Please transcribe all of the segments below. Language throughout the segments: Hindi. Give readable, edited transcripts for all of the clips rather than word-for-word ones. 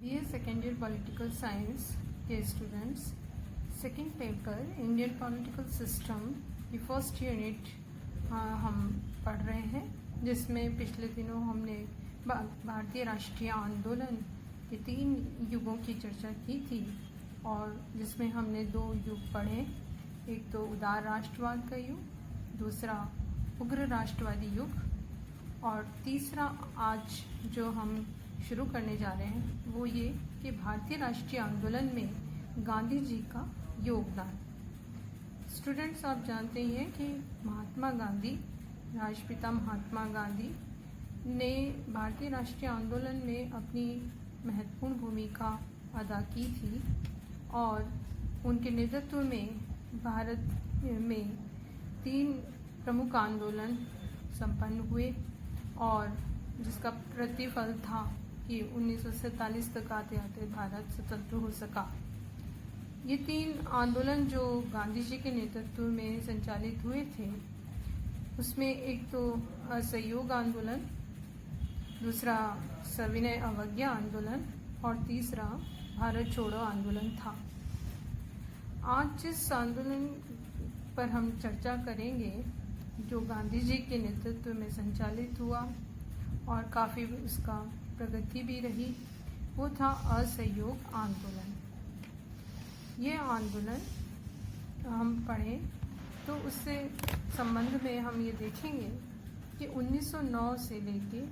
BA second year political science के students second paper Indian political system की फर्स्ट यूनिट हम पढ़ रहे हैं, जिसमें पिछले दिनों हमने भारतीय राष्ट्रीय आंदोलन के 3 युगों की चर्चा की थी और जिसमें हमने 2 युग पढ़े। एक तो उदार राष्ट्रवाद का युग, दूसरा उग्र राष्ट्रवादी युग और तीसरा आज जो हम शुरू करने जा रहे हैं वो ये कि भारतीय राष्ट्रीय आंदोलन में गांधी जी का योगदान। स्टूडेंट्स, आप जानते हैं कि महात्मा गांधी, राष्ट्रपिता महात्मा गांधी ने भारतीय राष्ट्रीय आंदोलन में अपनी महत्वपूर्ण भूमिका अदा की थी और उनके नेतृत्व में भारत में 3 प्रमुख आंदोलन संपन्न हुए और जिसका प्रतिफल था कि 1947 तक आते आते भारत स्वतंत्र हो सका। ये 3 आंदोलन जो गांधी जी के नेतृत्व में संचालित हुए थे, उसमें एक तो असहयोग आंदोलन, दूसरा सविनय अवज्ञा आंदोलन और तीसरा भारत छोड़ो आंदोलन था। आज जिस आंदोलन पर हम चर्चा करेंगे जो गांधी जी के नेतृत्व में संचालित हुआ और काफ़ी उसका प्रगति भी रही, वो था असहयोग आंदोलन। ये आंदोलन हम पढ़ें तो उससे संबंध में हम ये देखेंगे कि 1909 से लेके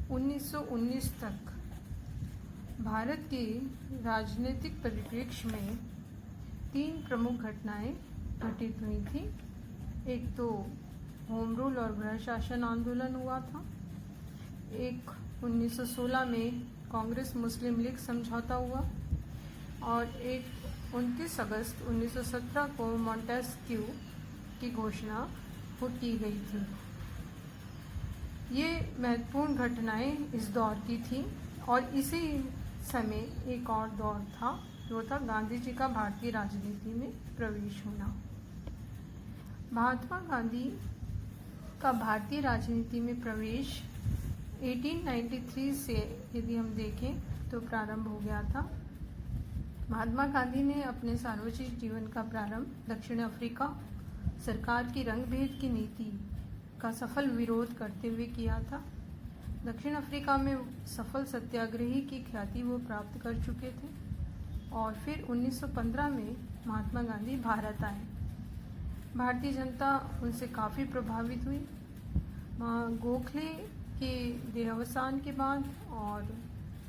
1919 तक भारत के राजनीतिक परिप्रेक्ष्य में 3 प्रमुख घटनाएं घटित हुई थी। एक तो होम रूल और गृह शासन आंदोलन हुआ था, एक 1916 में कांग्रेस मुस्लिम लीग समझौता हुआ और एक 29 अगस्त 1917 को मॉन्टेस्क्यू की घोषणा की गई थी। ये महत्वपूर्ण घटनाएं इस दौर की थी और इसी समय एक और दौर था जो था गांधी जी का भारतीय राजनीति में प्रवेश होना। महात्मा गांधी का भारतीय राजनीति में प्रवेश 1893 से यदि हम देखें तो प्रारंभ हो गया था। महात्मा गांधी ने अपने सार्वजनिक जीवन का प्रारंभ दक्षिण अफ्रीका सरकार की रंगभेद की नीति का सफल विरोध करते हुए किया था। दक्षिण अफ्रीका में सफल सत्याग्रही की ख्याति वो प्राप्त कर चुके थे और फिर 1915 में महात्मा गांधी भारत आए। भारतीय जनता उनसे काफ़ी प्रभावित हुई। गोखले के देहावसान के बाद और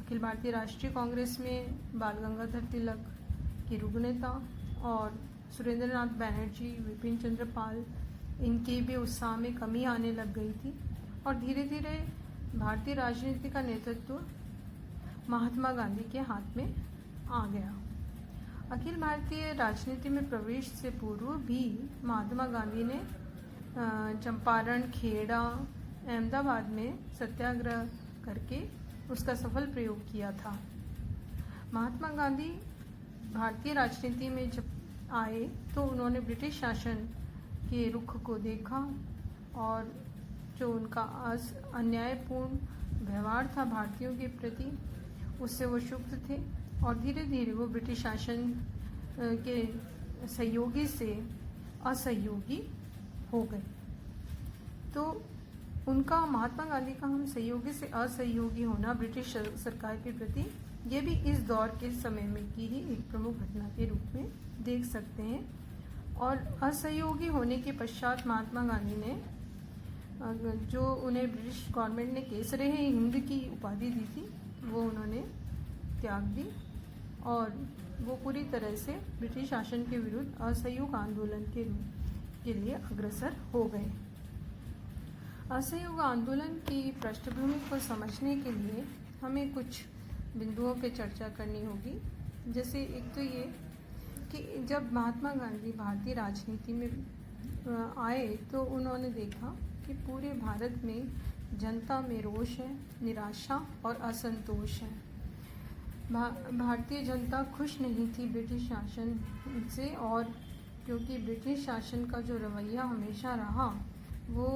अखिल भारतीय राष्ट्रीय कांग्रेस में बाल गंगाधर तिलक के रुग्णता और सुरेंद्रनाथ बैनर्जी, विपिन चंद्र पाल, इनके भी उत्साह में कमी आने लग गई थी और धीरे धीरे भारतीय राजनीति का नेतृत्व महात्मा गांधी के हाथ में आ गया। अखिल भारतीय राजनीति में प्रवेश से पूर्व भी महात्मा गांधी ने चंपारण, खेड़ा, अहमदाबाद में सत्याग्रह करके उसका सफल प्रयोग किया था। महात्मा गांधी भारतीय राजनीति में जब आए तो उन्होंने ब्रिटिश शासन के रुख को देखा और जो उनका अन्यायपूर्ण व्यवहार था भारतीयों के प्रति, उससे वो क्षुब्ध थे और धीरे धीरे वो ब्रिटिश शासन के सहयोगी से असहयोगी हो गए। तो उनका, महात्मा गांधी का हम सहयोगी से असहयोगी होना ब्रिटिश सरकार के प्रति, ये भी इस दौर के समय में की ही एक प्रमुख घटना के रूप में देख सकते हैं। और असहयोगी होने के पश्चात महात्मा गांधी ने जो उन्हें ब्रिटिश गवर्नमेंट ने केसरे हिंद की उपाधि दी थी वो उन्होंने त्याग दी और वो पूरी तरह से ब्रिटिश शासन के विरुद्ध असहयोग आंदोलन के लिए अग्रसर हो गए। असहयोग आंदोलन की पृष्ठभूमि को समझने के लिए हमें कुछ बिंदुओं पे चर्चा करनी होगी। जैसे एक तो ये कि जब महात्मा गांधी भारतीय राजनीति में आए तो उन्होंने देखा कि पूरे भारत में जनता में रोष है, निराशा और असंतोष है। भारतीय जनता खुश नहीं थी ब्रिटिश शासन से और क्योंकि ब्रिटिश शासन का जो रवैया हमेशा रहा वो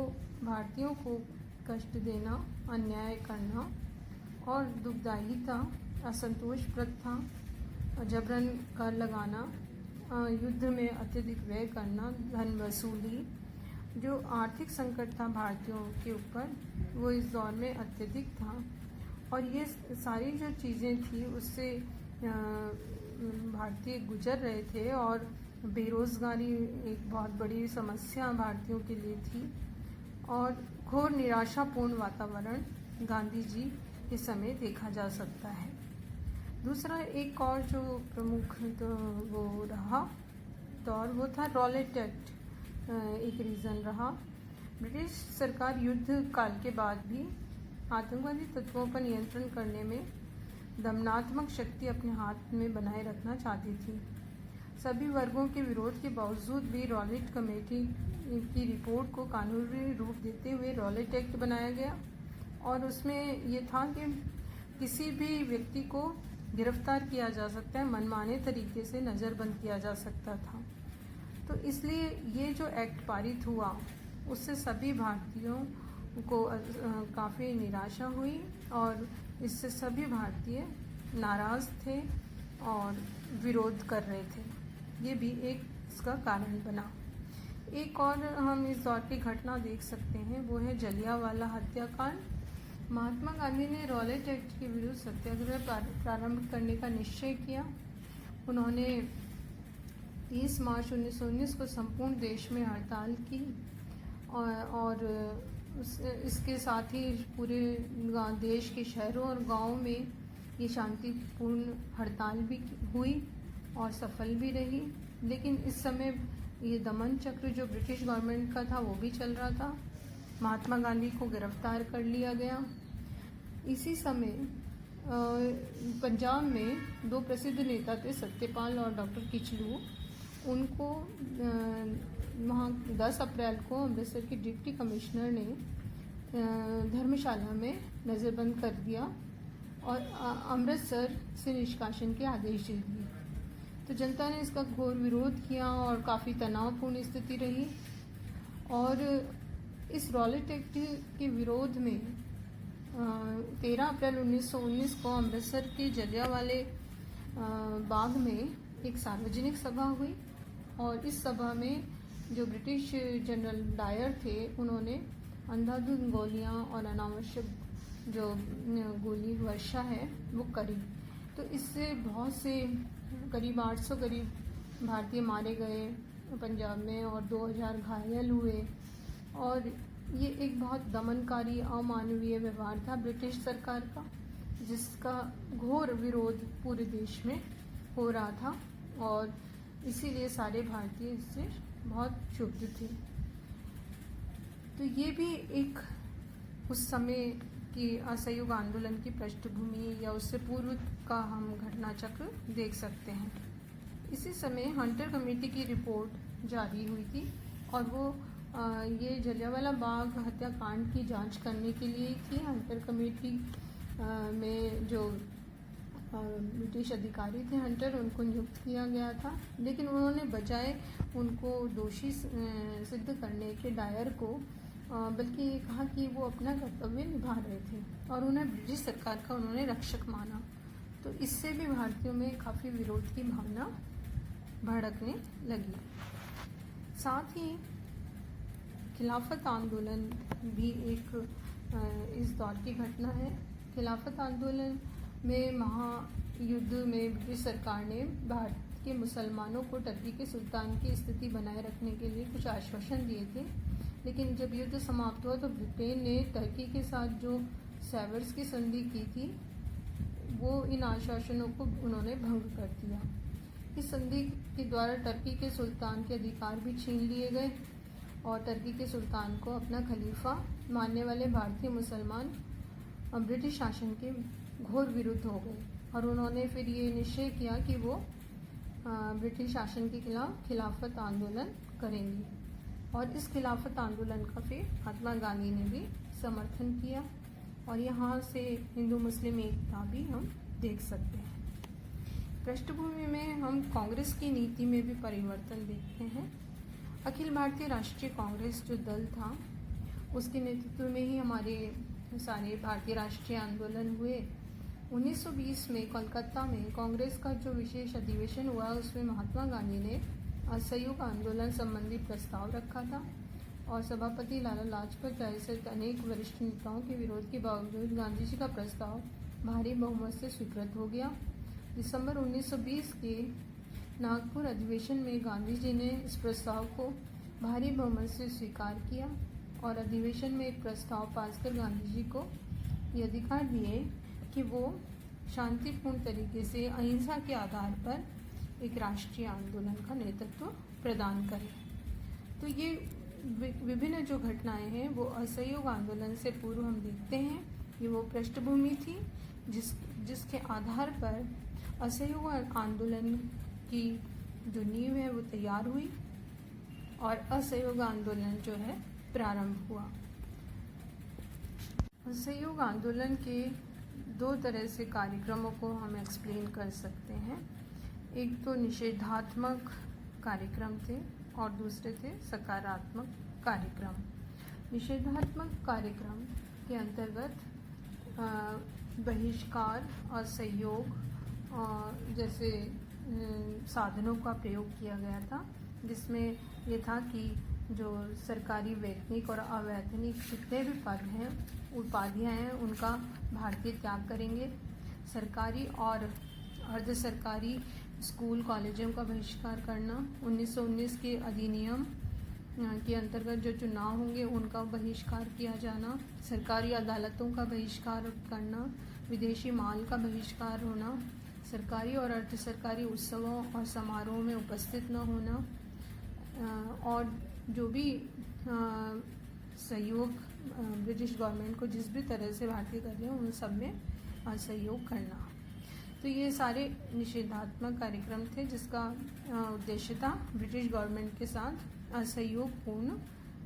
भारतीयों को कष्ट देना, अन्याय करना और दुखदायी था। असंतोष प्रथा, जबरन कर लगाना, युद्ध में अत्यधिक व्यय करना, धन वसूली, जो आर्थिक संकट था भारतीयों के ऊपर वो इस दौर में अत्यधिक था। और ये सारी जो चीज़ें थी उससे भारतीय गुजर रहे थे और बेरोज़गारी एक बहुत बड़ी समस्या भारतीयों के लिए थी और घोर निराशापूर्ण वातावरण गांधी जी के समय देखा जा सकता है। दूसरा एक और जो प्रमुख तो वो रहा दौर वो था रॉलेट एक्ट, एक रीज़न रहा। ब्रिटिश सरकार युद्ध काल के बाद भी आतंकवादी तत्वों पर नियंत्रण करने में दमनात्मक शक्ति अपने हाथ में बनाए रखना चाहती थी। सभी वर्गों के विरोध के बावजूद भी रॉलेट कमेटी की रिपोर्ट को कानूनी रूप देते हुए रॉलेट एक्ट बनाया गया और उसमें ये था कि किसी भी व्यक्ति को गिरफ्तार किया जा सकता है, मनमाने तरीके से नज़रबंद किया जा सकता था। तो इसलिए ये जो एक्ट पारित हुआ उससे सभी भारतीयों को काफ़ी निराशा हुई और इससे सभी भारतीय नाराज़ थे और विरोध कर रहे थे। ये भी एक इसका कारण बना। एक और हम इस दौर की घटना देख सकते हैं, वो है जलियांवाला हत्याकांड। महात्मा गांधी ने रॉलेट एक्ट के विरुद्ध सत्याग्रह प्रारंभ करने का निश्चय किया। उन्होंने 30 मार्च 1919 को संपूर्ण देश में हड़ताल की और इसके साथ ही पूरे देश के शहरों और गांवों में ये शांतिपूर्ण हड़ताल भी हुई और सफल भी रही। लेकिन इस समय ये दमन चक्र जो ब्रिटिश गवर्नमेंट का था वो भी चल रहा था। महात्मा गांधी को गिरफ्तार कर लिया गया। इसी समय पंजाब में दो प्रसिद्ध नेता थे, सत्यपाल और डॉक्टर किचलू। उनको वहाँ 10 अप्रैल को अमृतसर के डिप्टी कमिश्नर ने धर्मशाला में नज़रबंद कर दिया और अमृतसर से निष्कासन के आदेश दे दिए। तो जनता ने इसका घोर विरोध किया और काफ़ी तनावपूर्ण स्थिति रही। और इस रॉलेट एक्ट के विरोध में 13 अप्रैल 1919 को अमृतसर के जलियांवाले बाग में एक सार्वजनिक सभा हुई और इस सभा में जो ब्रिटिश जनरल डायर थे उन्होंने अंधाधुंध गोलियां और अनावश्यक जो गोली वर्षा है वो करी। तो इससे बहुत से करीब 800 करीब भारतीय मारे गए पंजाब में और 2000 घायल हुए। और ये एक बहुत दमनकारी अमानवीय व्यवहार था ब्रिटिश सरकार का, जिसका घोर विरोध पूरे देश में हो रहा था और इसीलिए सारे भारतीय इससे बहुत क्षुब्ध थे। तो ये भी एक उस समय की असहयोग आंदोलन की पृष्ठभूमि या उससे पूर्व का हम घटना चक्र देख सकते हैं। इसी समय हंटर कमेटी की रिपोर्ट जारी हुई थी और वो ये जलियांवाला बाग हत्याकांड की जांच करने के लिए थी। हंटर कमेटी में जो ब्रिटिश अधिकारी थे हंटर, उनको नियुक्त किया गया था, लेकिन उन्होंने बजाय उनको दोषी सिद्ध करने के डायर को बल्कि ये कहा कि वो अपना कर्तव्य निभा रहे थे और उन्हें ब्रिटिश सरकार का उन्होंने रक्षक माना। तो इससे भी भारतीयों में काफ़ी विरोध की भावना भड़कने लगी। साथ ही खिलाफत आंदोलन भी एक इस दौर की घटना है। खिलाफत आंदोलन में महायुद्ध में ब्रिटिश सरकार ने भारत के मुसलमानों को टर्की के सुल्तान की स्थिति बनाए रखने के लिए कुछ आश्वासन दिए थे, लेकिन जब युद्ध समाप्त हुआ तो ब्रिटेन ने टर्की के साथ जो सेवर्स की संधि की थी वो इन आश्वासनों को उन्होंने भंग कर दिया। इस संधि के द्वारा टर्की के सुल्तान के अधिकार भी छीन लिए गए और टर्की के सुल्तान को अपना खलीफा मानने वाले भारतीय मुसलमान ब्रिटिश शासन के घोर विरुद्ध हो गए और उन्होंने फिर ये निश्चय किया कि वो ब्रिटिश शासन के खिलाफ खिलाफत आंदोलन करेंगे और इस खिलाफत आंदोलन का फिर महात्मा गांधी ने भी समर्थन किया और यहाँ से हिंदू मुस्लिम एकता भी हम देख सकते हैं। पृष्ठभूमि में हम कांग्रेस की नीति में भी परिवर्तन देखते हैं। अखिल भारतीय राष्ट्रीय कांग्रेस जो दल था उसके नेतृत्व में ही हमारे सारे भारतीय राष्ट्रीय आंदोलन हुए। 1920 में कोलकाता में कांग्रेस का जो विशेष अधिवेशन हुआ उसमें महात्मा गांधी ने असहयोग आंदोलन संबंधी प्रस्ताव रखा था और सभापति लाला लाजपत राय सहित अनेक वरिष्ठ नेताओं के विरोध के बावजूद गांधी जी का प्रस्ताव भारी बहुमत से स्वीकृत हो गया। दिसंबर 1920 के नागपुर अधिवेशन में गांधी जी ने इस प्रस्ताव को भारी बहुमत से स्वीकार किया और अधिवेशन में एक प्रस्ताव पास कर गांधी जी को ये अधिकार दिए कि वो शांतिपूर्ण तरीके से अहिंसा के आधार पर एक राष्ट्रीय आंदोलन का नेतृत्व प्रदान करें। तो ये विभिन्न जो घटनाएं हैं वो असहयोग आंदोलन से पूर्व हम देखते हैं। ये वो पृष्ठभूमि थी जिसके आधार पर असहयोग आंदोलन की जो नींव है वो तैयार हुई और असहयोग आंदोलन जो है प्रारंभ हुआ। असहयोग आंदोलन के दो तरह से कार्यक्रमों को हम एक्सप्लेन कर सकते हैं। एक तो निषेधात्मक कार्यक्रम थे और दूसरे थे सकारात्मक कार्यक्रम। निषेधात्मक कार्यक्रम के अंतर्गत बहिष्कार और सहयोग जैसे साधनों का प्रयोग किया गया था, जिसमें ये था कि जो सरकारी, वैतनिक और अवैतनिक जितने भी पद हैं, उपाधियाँ हैं, उनका भारतीय त्याग करेंगे। सरकारी और अर्ध सरकारी स्कूल कॉलेजों का बहिष्कार करना, 1919 के अधिनियम के अंतर्गत जो चुनाव होंगे उनका बहिष्कार किया जाना, सरकारी अदालतों का बहिष्कार करना, विदेशी माल का बहिष्कार होना, सरकारी और अर्ध सरकारी उत्सवों और समारोह में उपस्थित न होना, और जो भी सहयोग ब्रिटिश गवर्नमेंट को जिस भी तरह से भारतीय कर रहे हैं उन सब में सहयोग करना। तो ये सारे निषेधात्मक कार्यक्रम थे जिसका उद्देश्य था ब्रिटिश गवर्नमेंट के साथ असहयोगपूर्ण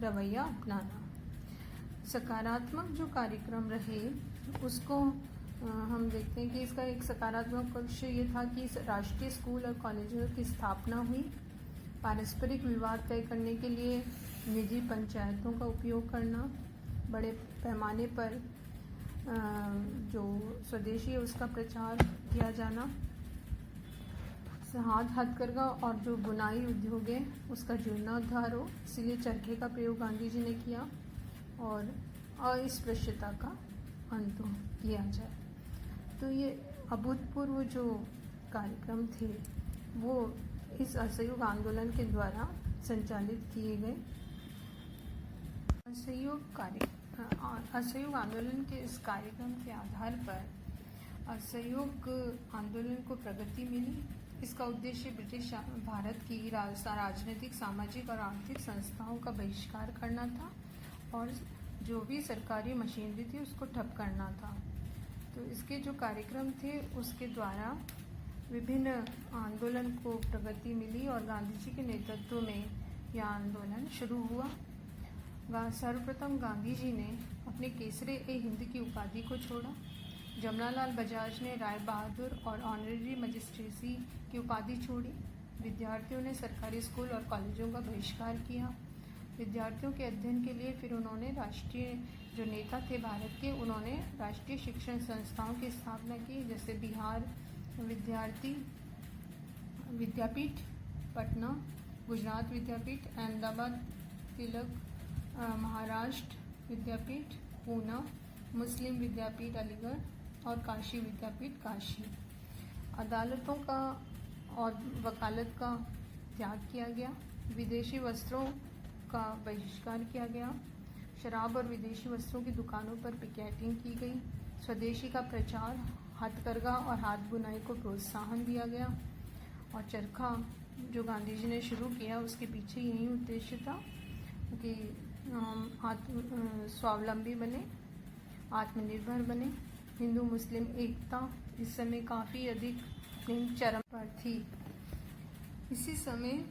रवैया अपनाना। सकारात्मक जो कार्यक्रम रहे उसको हम देखते हैं कि इसका एक सकारात्मक पक्ष ये था कि राष्ट्रीय स्कूल और कॉलेजों की स्थापना हुई। पारस्परिक विवाद तय करने के लिए निजी पंचायतों का उपयोग करना, बड़े पैमाने पर जो स्वदेशी है उसका प्रचार किया जाना, हथकरघा और जो बुनाई उद्योग है उसका जीर्णोद्धार हो, इसलिए चरखे का प्रयोग गांधी जी ने किया और अस्पृश्यता का अंत किया जाए। तो ये अभूतपूर्व जो कार्यक्रम थे वो इस असहयोग आंदोलन के द्वारा संचालित किए गए। असहयोग आंदोलन के इस कार्यक्रम के आधार पर असहयोग आंदोलन को प्रगति मिली। इसका उद्देश्य ब्रिटिश भारत की राजनीतिक, सामाजिक और आर्थिक संस्थाओं का बहिष्कार करना था और जो भी सरकारी मशीनरी थी उसको ठप करना था। तो इसके जो कार्यक्रम थे उसके द्वारा विभिन्न आंदोलन को प्रगति मिली और गांधी जी के नेतृत्व में यह आंदोलन शुरू हुआ। सर्वप्रथम गांधी जी ने अपने केसरे-ए-हिंद की उपाधि को छोड़ा। जमनालाल बजाज ने राय बहादुर और ऑनरेरी मजिस्ट्रेसी की उपाधि छोड़ी। विद्यार्थियों ने सरकारी स्कूल और कॉलेजों का बहिष्कार किया। विद्यार्थियों के अध्ययन के लिए फिर उन्होंने राष्ट्रीय जो नेता थे भारत के, उन्होंने राष्ट्रीय शिक्षण संस्थाओं की स्थापना की, जैसे बिहार विद्यापीठ पटना, गुजरात विद्यापीठ अहमदाबाद, तिलक महाराष्ट्र विद्यापीठ पूना, मुस्लिम विद्यापीठ अलीगढ़ और काशी विद्यापीठ काशी। अदालतों का और वकालत का त्याग किया गया। विदेशी वस्त्रों का बहिष्कार किया गया। शराब और विदेशी वस्त्रों की दुकानों पर पिकेटिंग की गई। स्वदेशी का प्रचार, हथकरघा और हाथ बुनाई को प्रोत्साहन दिया गया और चरखा जो गांधी जी ने शुरू किया उसके पीछे यही उद्देश्य था कि स्वावलंबी बने, आत्मनिर्भर बने। हिंदू मुस्लिम एकता इस समय काफ़ी अधिक चरम पर थी। इसी समय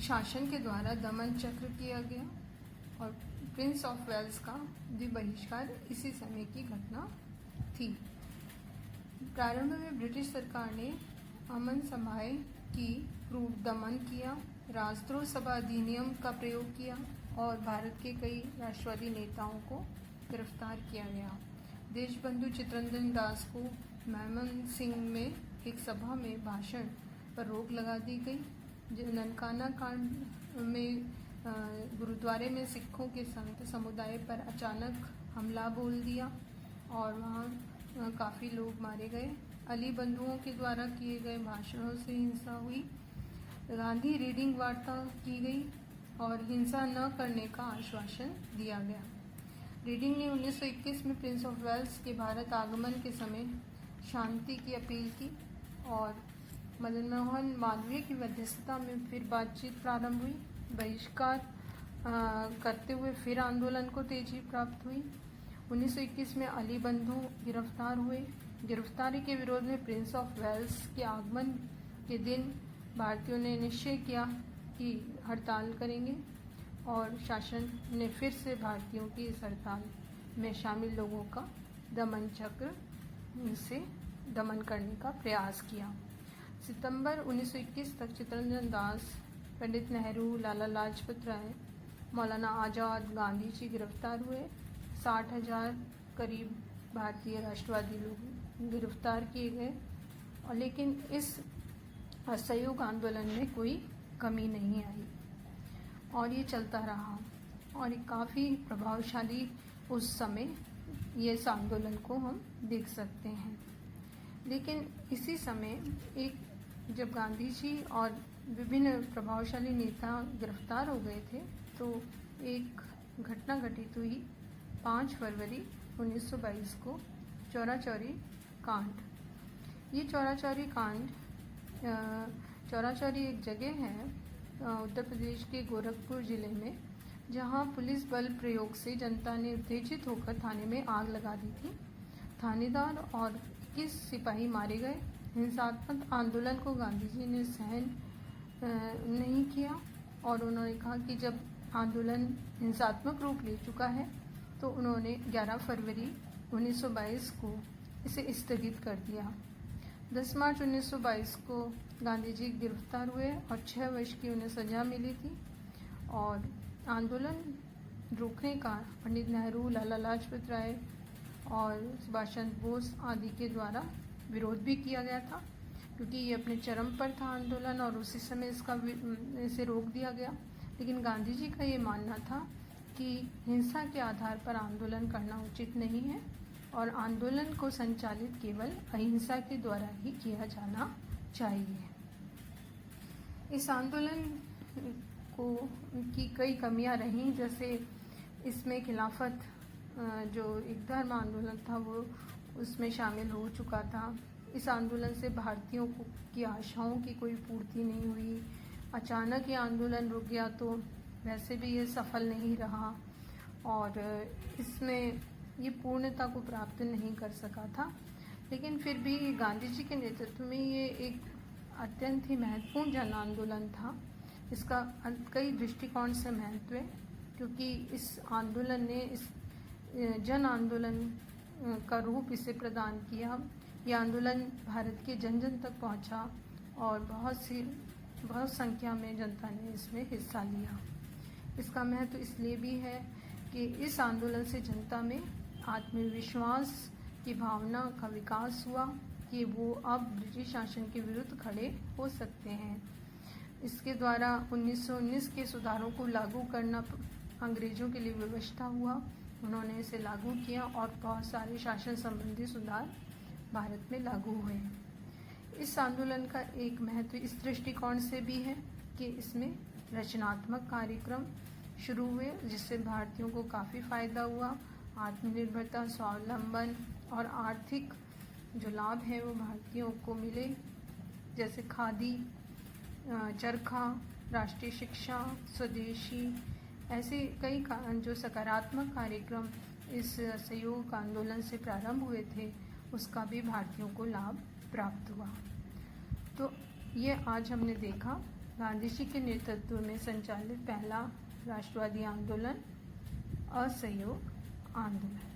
शासन के द्वारा दमन चक्र किया गया और प्रिंस ऑफ वेल्स का बहिष्कार इसी समय की घटना थी। प्रारंभ में ब्रिटिश सरकार ने अमन सभाएं की, क्रूर दमन किया, राजद्रोह सभा अधिनियम का प्रयोग किया और भारत के कई राष्ट्रवादी नेताओं को गिरफ्तार किया गया। देशबंधु चित्तरंजन दास को मैमनसिंह में एक सभा में भाषण पर रोक लगा दी गई। ननकाना कांड में गुरुद्वारे में सिखों के संत समुदाय पर अचानक हमला बोल दिया और वहाँ काफ़ी लोग मारे गए। अली बंधुओं के द्वारा किए गए भाषणों से हिंसा हुई। गांधी रीडिंग वार्ता की गई और हिंसा न करने का आश्वासन दिया गया। रीडिंग ने 1921 में प्रिंस ऑफ वेल्स के भारत आगमन के समय शांति की अपील की और मदन मोहन मालवीय की मध्यस्थता में फिर बातचीत प्रारंभ हुई। बहिष्कार करते हुए फिर आंदोलन को तेजी प्राप्त हुई। 1921 में अली बंधु गिरफ्तार हुए। गिरफ्तारी के विरोध में प्रिंस ऑफ वेल्स के आगमन के दिन भारतीयों ने निश्चय किया कि हड़ताल करेंगे और शासन ने फिर से भारतीयों की इस हड़ताल में शामिल लोगों का दमन चक्र से दमन करने का प्रयास किया। सितंबर 1921 तक चित्तरंजन दास, पंडित नेहरू, लाला लाजपत राय, मौलाना आज़ाद, गांधी जी गिरफ्तार हुए। 60,000 करीब भारतीय राष्ट्रवादी लोग गिरफ्तार किए गए और लेकिन इस असहयोग आंदोलन में कोई कमी नहीं आई और ये चलता रहा और ये काफ़ी प्रभावशाली उस समय ये इस आंदोलन को हम देख सकते हैं। लेकिन इसी समय एक जब गांधी जी और विभिन्न प्रभावशाली नेता गिरफ्तार हो गए थे तो एक घटना घटित हुई 5 फरवरी 1922 को, चौरा-चौरी कांड। ये चौरा-चौरी एक जगह है उत्तर प्रदेश के गोरखपुर ज़िले में, जहां पुलिस बल प्रयोग से जनता ने उत्तेजित होकर थाने में आग लगा दी थी। थानेदार और 21 सिपाही मारे गए। हिंसात्मक आंदोलन को गांधी जी ने सहन नहीं किया और उन्होंने कहा कि जब आंदोलन हिंसात्मक रूप ले चुका है तो उन्होंने 11 फरवरी 1922 को इसे स्थगित कर दिया। 10 मार्च 1922 को गांधी जी गिरफ्तार हुए और 6 वर्ष की उन्हें सजा मिली थी और आंदोलन रोकने का पंडित नेहरू, लाला लाजपत राय और सुभाष चंद्र बोस आदि के द्वारा विरोध भी किया गया था, क्योंकि ये अपने चरम पर था आंदोलन और उसी समय इसे रोक दिया गया। लेकिन गांधी जी का ये मानना था कि हिंसा के आधार पर आंदोलन करना उचित नहीं है और आंदोलन को संचालित केवल अहिंसा के द्वारा ही किया जाना चाहिए। इस आंदोलन को की कई कमियां रहीं, जैसे इसमें खिलाफत जो एक धर्म आंदोलन था वो उसमें शामिल हो चुका था। इस आंदोलन से भारतीयों की आशाओं की कोई पूर्ति नहीं हुई। अचानक ये आंदोलन रुक गया तो वैसे भी ये सफल नहीं रहा और इसमें ये पूर्णता को प्राप्त नहीं कर सका था। लेकिन फिर भी गांधी जी के नेतृत्व में ये एक अत्यंत ही महत्वपूर्ण जन आंदोलन था। इसका कई दृष्टिकोण से महत्व है, क्योंकि इस आंदोलन ने इस जन आंदोलन का रूप इसे प्रदान किया। ये आंदोलन भारत के जन जन तक पहुंचा और बहुत संख्या में जनता ने इसमें हिस्सा लिया। इसका महत्व इसलिए भी है कि इस आंदोलन से जनता में आत्मविश्वास की भावना का विकास हुआ कि वो अब ब्रिटिश शासन के विरुद्ध खड़े हो सकते हैं। इसके द्वारा 1919 के सुधारों को लागू करना अंग्रेजों के लिए व्यवस्था हुआ। उन्होंने इसे लागू किया और बहुत सारे शासन संबंधी सुधार भारत में लागू हुए। इस आंदोलन का एक महत्व इस दृष्टिकोण से भी है कि इसमें रचनात्मक कार्यक्रम शुरू हुए, जिससे भारतीयों को काफ़ी फायदा हुआ। आत्मनिर्भरता, स्वावलंबन और आर्थिक जो लाभ है वो भारतीयों को मिले, जैसे खादी, चरखा, राष्ट्रीय शिक्षा, स्वदेशी, ऐसे कई जो सकारात्मक कार्यक्रम इस असहयोग आंदोलन से प्रारंभ हुए थे, उसका भी भारतीयों को लाभ प्राप्त हुआ। तो ये आज हमने देखा गांधी जी के नेतृत्व में संचालित पहला राष्ट्रवादी आंदोलन, असहयोग आंदोलन।